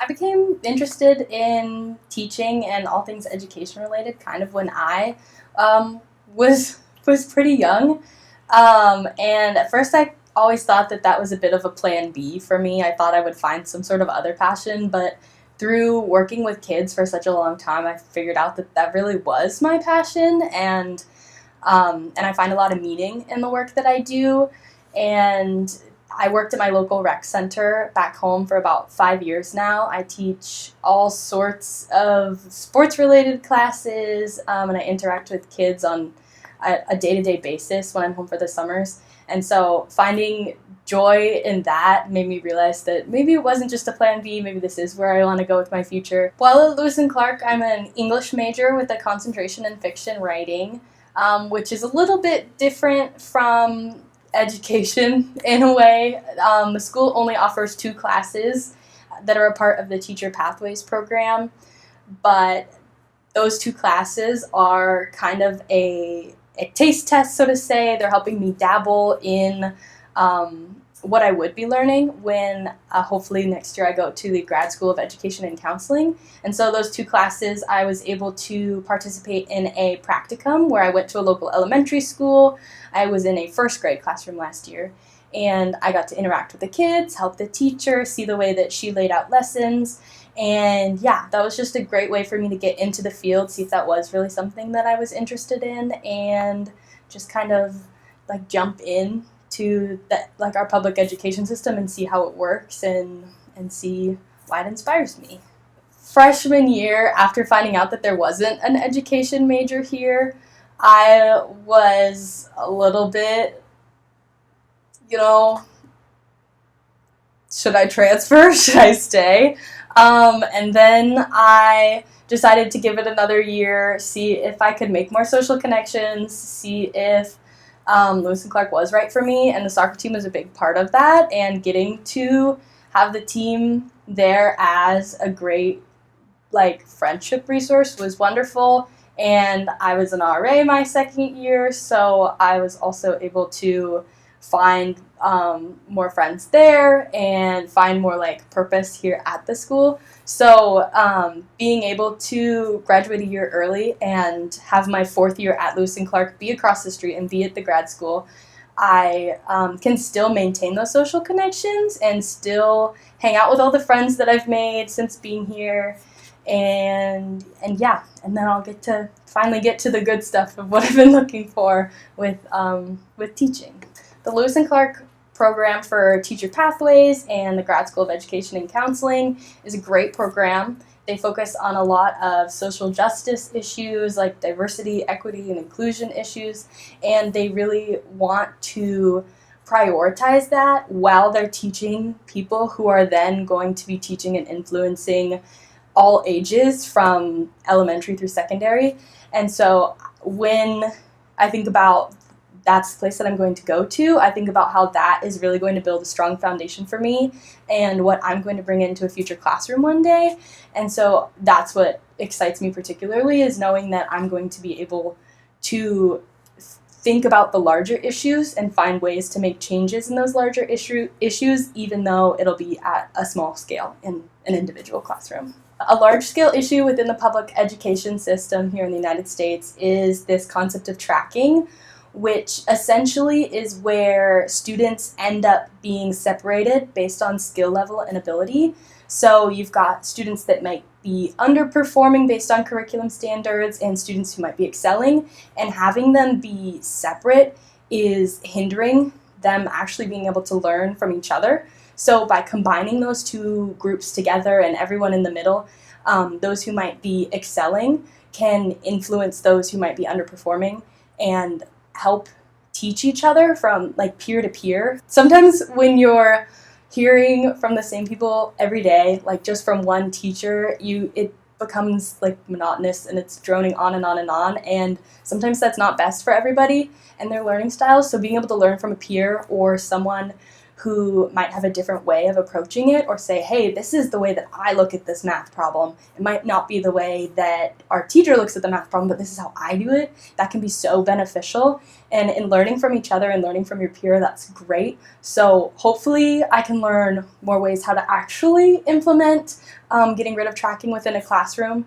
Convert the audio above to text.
became interested in teaching and all things education related kind of when I was pretty young. And at first I always thought that was a bit of a plan B for me. I thought I would find some sort of other passion, but through working with kids for such a long time, I figured out that really was my passion, and I find a lot of meaning in the work that I do. And I worked at my local rec center back home for about 5 years now. I teach all sorts of sports-related classes, and I interact with kids on a day-to-day basis when I'm home for the summers. And so finding joy in that made me realize that maybe it wasn't just a plan B, maybe this is where I want to go with my future. While at Lewis and Clark, I'm an English major with a concentration in fiction writing, which is a little bit different from education in a way. The school only offers 2 classes that are a part of the Teacher Pathways program, but those 2 classes are kind of a taste test, so to say. They're helping me dabble in what I would be learning when hopefully next year I go to the Grad School of Education and Counseling. And so those 2 classes, I was able to participate in a practicum where I went to a local elementary school. I was in a first grade classroom last year, and I got to interact with the kids, help the teacher, see the way that she laid out lessons. And yeah, that was just a great way for me to get into the field, see if that was really something that I was interested in, and just kind of like jump in to that, like our public education system, and see how it works and see why it inspires me. Freshman year, after finding out that there wasn't an education major here, I was a little bit, should I transfer? Should I stay? And then I decided to give it another year, see if I could make more social connections, see if Lewis and Clark was right for me, and the soccer team was a big part of that, and getting to have the team there as a great friendship resource was wonderful. And I was an RA my second year, so I was also able to find more friends there and find more purpose here at the school. So being able to graduate a year early and have my 4th year at Lewis and Clark be across the street and be at the grad school, I can still maintain those social connections and still hang out with all the friends that I've made since being here. And yeah, and then I'll finally get to the good stuff of what I've been looking for with teaching. The Lewis and Clark program for Teacher Pathways and the Grad School of Education and Counseling is a great program. They focus on a lot of social justice issues like diversity, equity, and inclusion issues, and they really want to prioritize that while they're teaching people who are then going to be teaching and influencing all ages from elementary through secondary. And so when I think about that's the place that I'm going to go to, I think about how that is really going to build a strong foundation for me and what I'm going to bring into a future classroom one day. And so that's what excites me particularly, is knowing that I'm going to be able to think about the larger issues and find ways to make changes in those larger issues, even though it'll be at a small scale in an individual classroom. A large-scale issue within the public education system here in the United States is this concept of tracking, which essentially is where students end up being separated based on skill level and ability. So you've got students that might be underperforming based on curriculum standards and students who might be excelling, and having them be separate is hindering them actually being able to learn from each other. So by combining those 2 groups together and everyone in the middle, those who might be excelling can influence those who might be underperforming and help teach each other from peer to peer. Sometimes when you're hearing from the same people every day, just from one teacher, it becomes monotonous and it's droning on and on and on, and sometimes that's not best for everybody and their learning styles. So being able to learn from a peer or someone who might have a different way of approaching it, or say, hey, this is the way that I look at this math problem. It might not be the way that our teacher looks at the math problem, but this is how I do it. That can be so beneficial. And in learning from each other and learning from your peer, that's great. So hopefully I can learn more ways how to actually implement getting rid of tracking within a classroom.